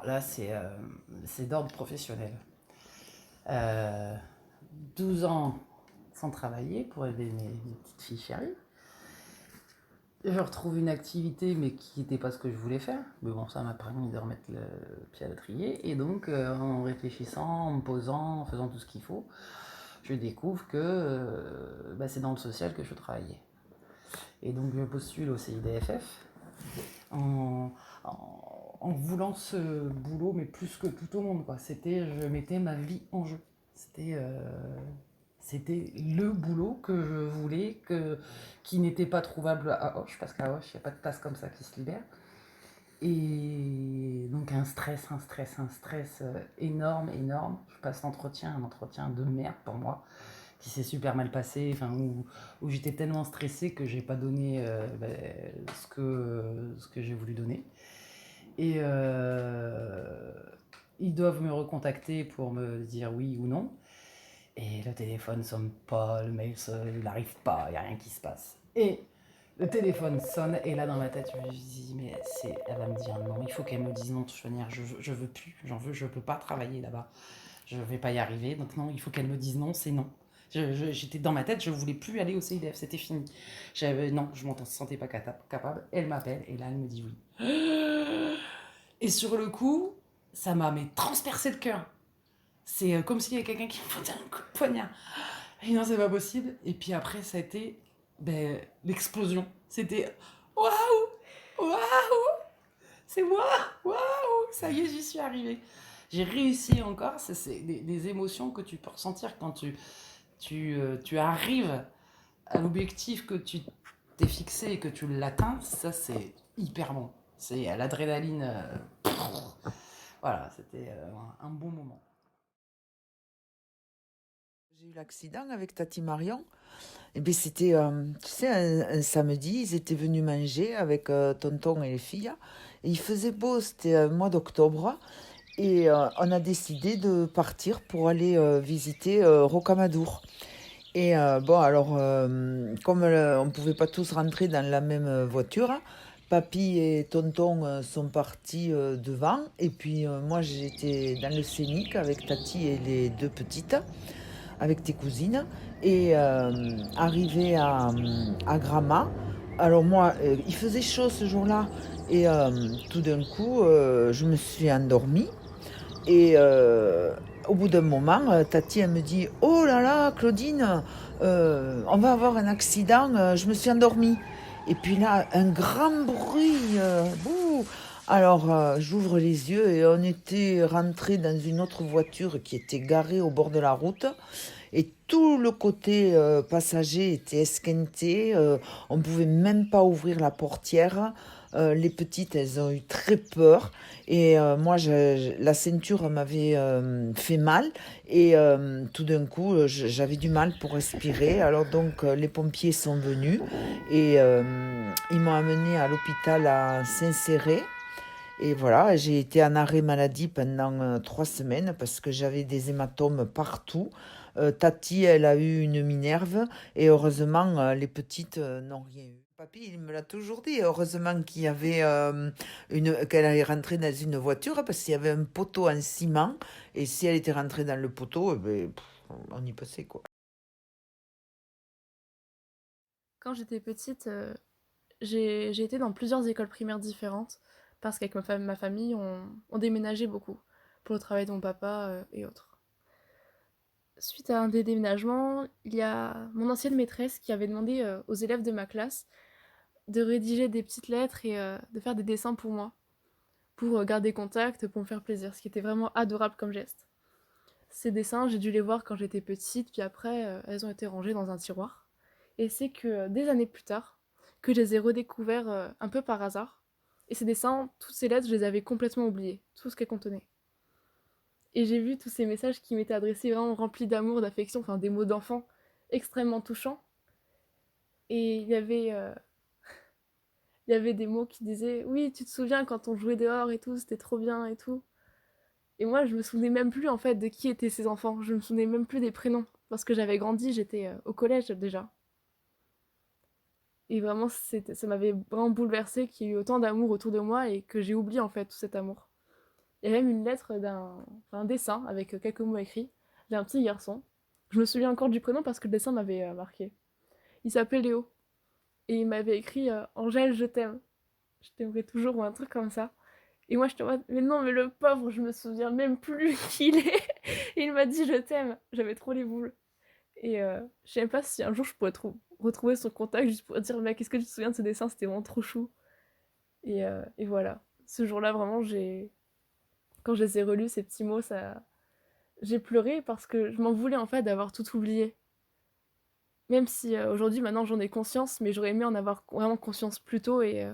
là, c'est d'ordre professionnel. Euh, 12 ans sans travailler pour aider mes petites filles chéries. Je retrouve une activité, mais qui n'était pas ce que je voulais faire. Mais bon, ça m'a permis de remettre le pied à l'étrier. Et donc, en réfléchissant, en me posant, en faisant tout ce qu'il faut, je découvre que c'est dans le social que je veux travailler. Et donc, je postule au CIDFF en, en voulant ce boulot, mais plus que tout au monde, quoi. Je mettais ma vie en jeu. C'était, euh, c'était le boulot que je voulais, qui n'était pas trouvable à Hoche, parce qu'à Hoche, il n'y a pas de place comme ça qui se libère. Et donc un stress énorme, énorme. Je passe un entretien de merde pour moi, qui s'est super mal passé, enfin, où j'étais tellement stressée que j'ai pas donné ce que j'ai voulu donner. Et ils doivent me recontacter pour me dire oui ou non. Et le téléphone sonne pas, le mail il n'arrive pas, il n'y a rien qui se passe. Et le téléphone sonne, et là dans ma tête, je me dis, mais elle va me dire non, il faut qu'elle me dise non, de toute manière, je veux plus, je peux pas travailler là-bas, je vais pas y arriver, donc non, il faut qu'elle me dise non, c'est non. J'étais dans ma tête, je voulais plus aller au CIDF, c'était fini. Non, je m'en sentais pas capable. Elle m'appelle, et là elle me dit oui. Et sur le coup, ça m'a transpercé le cœur. C'est comme s'il y avait quelqu'un qui me foutait un coup de poignard. Et non, c'est pas possible. Et puis après, ça a été l'explosion. C'était waouh, waouh, c'est moi, waouh, ça y est, j'y suis arrivée. J'ai réussi encore. C'est des émotions que tu peux ressentir quand tu arrives à l'objectif que tu t'es fixé et que tu l'atteins. Ça, c'est hyper bon. C'est à l'adrénaline. Voilà, c'était un bon moment. J'ai eu l'accident avec Tati Marion. Et bien c'était, tu sais, un samedi, ils étaient venus manger avec tonton et les filles. Et il faisait beau, c'était un mois d'octobre. Et on a décidé de partir pour aller visiter Rocamadour. Et bon, alors, comme on ne pouvait pas tous rentrer dans la même voiture, papy et tonton sont partis devant. Et puis moi, j'étais dans le scénic avec Tati et les deux petites avec tes cousines et arrivé à Gramma. Alors moi, il faisait chaud ce jour-là et tout d'un coup, je me suis endormie et au bout d'un moment, Tati elle me dit: «Oh là là, Claudine, on va avoir un accident, je me suis endormie.» Et puis là, un grand bruit, bouh. Alors j'ouvre les yeux et on était rentré dans une autre voiture qui était garée au bord de la route. Et tout le côté passager était esquinté. On ne pouvait même pas ouvrir la portière. Les petites, elles ont eu très peur. Et moi, la ceinture m'avait fait mal. Et tout d'un coup, j'avais du mal pour respirer. Alors donc, les pompiers sont venus. Et ils m'ont amené à l'hôpital à Saint-Céré. Et voilà, j'ai été en arrêt maladie pendant 3 semaines parce que j'avais des hématomes partout. Tati, elle a eu une minerve et heureusement, les petites n'ont rien eu. Papy, il me l'a toujours dit. Heureusement qu'il y avait qu'elle est rentrée dans une voiture parce qu'il y avait un poteau en ciment et si elle était rentrée dans le poteau, eh ben, on y passait quoi. Quand j'étais petite, j'ai été dans plusieurs écoles primaires différentes parce qu'avec ma famille, on déménageait beaucoup pour le travail de mon papa et autres. Suite à un des déménagements, il y a mon ancienne maîtresse qui avait demandé aux élèves de ma classe de rédiger des petites lettres et de faire des dessins pour moi, pour garder contact, pour me faire plaisir, ce qui était vraiment adorable comme geste. Ces dessins, j'ai dû les voir quand j'étais petite, puis après, elles ont été rangées dans un tiroir. Et c'est que des années plus tard, que je les ai redécouverts un peu par hasard. Et ces dessins, toutes ces lettres, je les avais complètement oubliées, tout ce qu'elles contenaient. Et j'ai vu tous ces messages qui m'étaient adressés vraiment remplis d'amour, d'affection, enfin des mots d'enfant extrêmement touchants. Et il y avait des mots qui disaient oui, tu te souviens quand on jouait dehors et tout, c'était trop bien et tout. Et moi, je me souvenais même plus en fait de qui étaient ces enfants. Je me souvenais même plus des prénoms parce que j'avais grandi, j'étais au collège déjà. Et vraiment, ça m'avait vraiment bouleversée qu'il y ait eu autant d'amour autour de moi et que j'ai oublié en fait tout cet amour. Il y a même une lettre un dessin avec quelques mots écrits d'un petit garçon. Je me souviens encore du prénom parce que le dessin m'avait marqué. Il s'appelait Léo. Et il m'avait écrit Angèle, je t'aime. Je t'aimerai toujours ou un truc comme ça. Et moi, je te vois, mais non, mais le pauvre, je me souviens même plus qui il est. Et il m'a dit je t'aime. J'avais trop les boules. Et je sais même pas si un jour je pourrais retrouver son contact juste pour dire mec, est-ce que tu te souviens de ce dessin? C'était vraiment trop chou. Et voilà. Ce jour-là, vraiment, quand je les ai relus, ces petits mots, ça, j'ai pleuré parce que je m'en voulais en fait d'avoir tout oublié. Même si aujourd'hui, maintenant, j'en ai conscience, mais j'aurais aimé en avoir vraiment conscience plus tôt et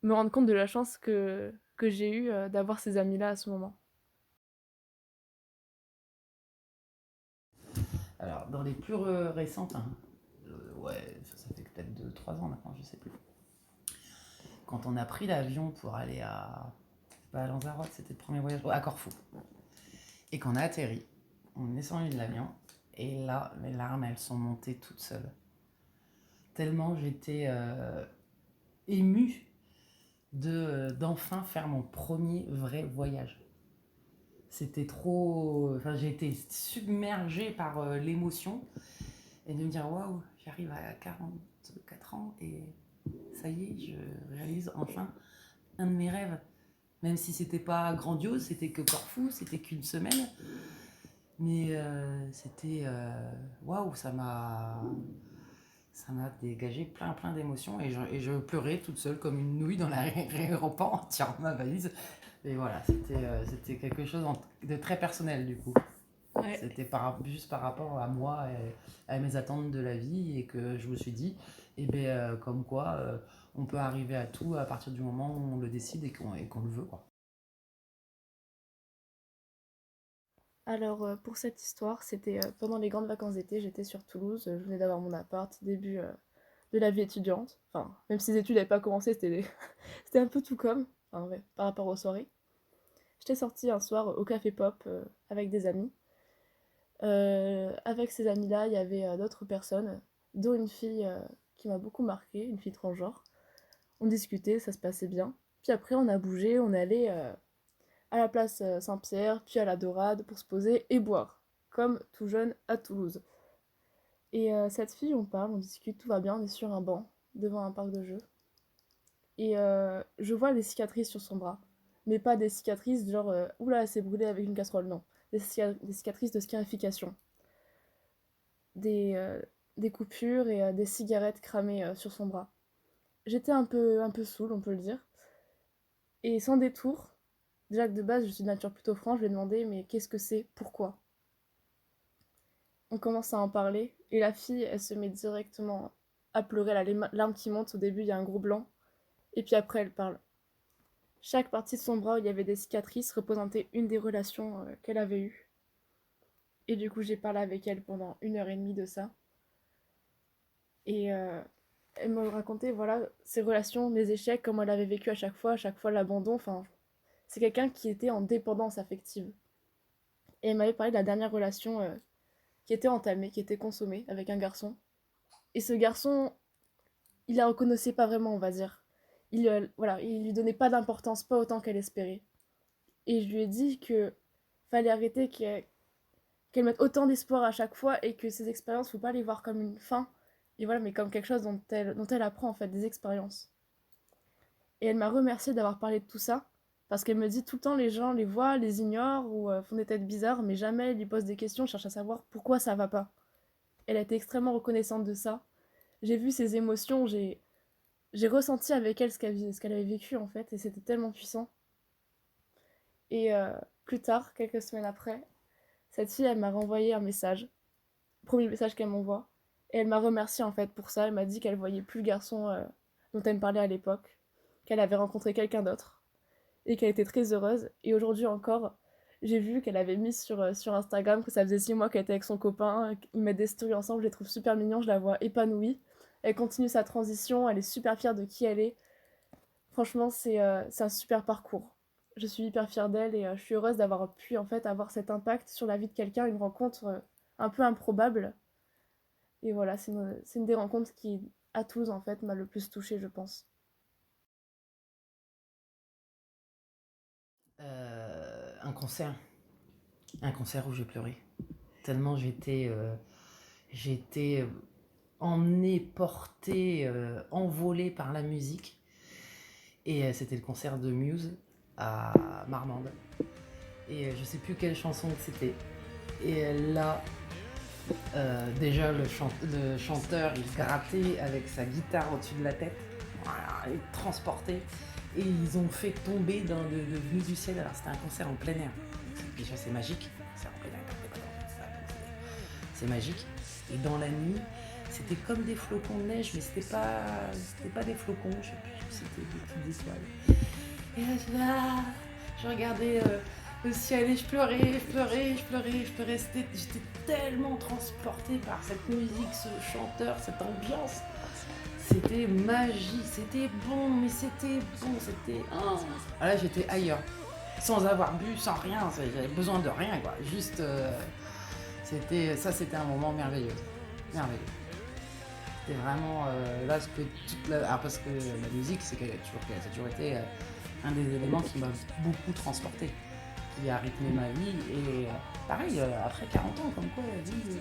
me rendre compte de la chance que j'ai eue d'avoir ces amis-là à ce moment. Alors, dans les plus récentes, hein, ouais, ça fait peut-être 2-3 ans maintenant, je sais plus. Quand on a pris l'avion pour aller pas à Lanzarote, c'était le premier voyage, à Corfou. Et qu'on a atterri, on est descendu de l'avion, et là, mes larmes, elles sont montées toutes seules. Tellement j'étais émue d'enfin faire mon premier vrai voyage. C'était trop. Enfin, j'ai été submergée par l'émotion et de me dire waouh, j'arrive à 44 ans et ça y est, je réalise enfin un de mes rêves. Même si c'était pas grandiose, c'était que Corfou, c'était qu'une semaine. Mais c'était. Waouh, ça m'a dégagé plein d'émotions et je pleurais toute seule comme une nouille dans l'aéroport en tirant ma valise. Et voilà, c'était quelque chose de très personnel du coup. Ouais. C'était juste par rapport à moi et à mes attentes de la vie et que je me suis dit, eh ben, comme quoi on peut arriver à tout à partir du moment où on le décide et qu'on le veut, quoi. Alors, pour cette histoire, c'était pendant les grandes vacances d'été, j'étais sur Toulouse, je venais d'avoir mon appart, début de la vie étudiante. Enfin, même si les études n'avaient pas commencé, c'était un peu tout comme, enfin, ouais, par rapport aux soirées. J'étais sortie un soir au Café Pop avec des amis. Avec ces amis-là, il y avait d'autres personnes, dont une fille qui m'a beaucoup marquée, une fille transgenre. On discutait, ça se passait bien. Puis après, on a bougé, on est allé à la place Saint-Pierre, puis à la Dorade pour se poser et boire, comme tout jeune à Toulouse. Et cette fille, on parle, on discute, tout va bien, on est sur un banc devant un parc de jeux. Et je vois des cicatrices sur son bras. Mais pas des cicatrices genre oula, elle s'est brûlée avec une casserole, non. Des cicatrices de scarification. Des, euh, des coupures et des cigarettes cramées sur son bras. J'étais un peu saoule, on peut le dire. Et sans détour, déjà que de base je suis de nature plutôt franche, je lui ai demandé mais qu'est-ce que c'est, pourquoi? On commence à en parler et la fille elle se met directement à pleurer, elle a les larmes qui montent, au début il y a un gros blanc et puis après elle parle. Chaque partie de son bras où il y avait des cicatrices représentait une des relations qu'elle avait eues. Et du coup j'ai parlé avec elle pendant 1 heure et demie de ça. Et elle me racontait voilà ses relations, les échecs, comment elle avait vécu à chaque fois l'abandon. Enfin, c'est quelqu'un qui était en dépendance affective. Et elle m'avait parlé de la dernière relation qui était entamée, qui était consommée avec un garçon. Et ce garçon, il la reconnaissait pas vraiment, on va dire. Voilà, il lui donnait pas d'importance, pas autant qu'elle espérait. Et je lui ai dit que fallait arrêter qu'elle mette autant d'espoir à chaque fois et que ces expériences, faut pas les voir comme une fin. Et voilà, mais comme quelque chose dont elle apprend en fait, des expériences. Et elle m'a remercié d'avoir parlé de tout ça, parce qu'elle me dit tout le temps les gens les voient, les ignorent ou font des têtes bizarres, mais jamais lui posent des questions, cherchent à savoir pourquoi ça va pas. Elle a été extrêmement reconnaissante de ça. J'ai vu ses émotions, j'ai ressenti avec elle ce qu'elle avait vécu en fait, et c'était tellement puissant. Et plus tard, quelques semaines après, cette fille, elle m'a renvoyé un message, premier message qu'elle m'envoie, et elle m'a remercié en fait pour ça. Elle m'a dit qu'elle voyait plus le garçon dont elle me parlait à l'époque, qu'elle avait rencontré quelqu'un d'autre, et qu'elle était très heureuse. Et aujourd'hui encore, j'ai vu qu'elle avait mis sur Instagram que ça faisait 6 mois qu'elle était avec son copain, ils mettent des stories ensemble, je les trouve super mignons, je la vois épanouie. Elle continue sa transition, elle est super fière de qui elle est. Franchement, c'est un super parcours. Je suis hyper fière d'elle et je suis heureuse d'avoir pu en fait avoir cet impact sur la vie de quelqu'un, une rencontre un peu improbable. Et voilà, c'est une des rencontres qui, à Toulouse en fait, m'a le plus touchée, je pense. un concert. Un concert où j'ai pleuré. Tellement j'étais emmenée, portée, envolée par la musique. Et c'était le concert de Muse à Marmande. Et je sais plus quelle chanson que c'était. Et là, déjà le chanteur, il grattait avec sa guitare au-dessus de la tête. Voilà, il transportait. Et ils ont fait tomber de Venu du ciel. Alors c'était un concert en plein air. Déjà c'est magique. C'est en plein air, c'est magique. Et dans la nuit, c'était comme des flocons de neige, mais c'était pas des flocons, je sais plus, c'était des petites étoiles. Et là, je regardais le ciel et je pleurais. J'étais tellement transportée par cette musique, ce chanteur, cette ambiance. C'était magique, c'était bon, mais c'était bon, c'était... Oh. Ah là, j'étais ailleurs, sans avoir bu, sans rien, j'avais besoin de rien, quoi. Juste, c'était un moment merveilleux. C'était vraiment là ce que parce que la musique, ça a toujours été un des éléments qui m'a beaucoup transporté, qui a rythmé ma vie. Et pareil, après 40 ans, comme quoi la vie...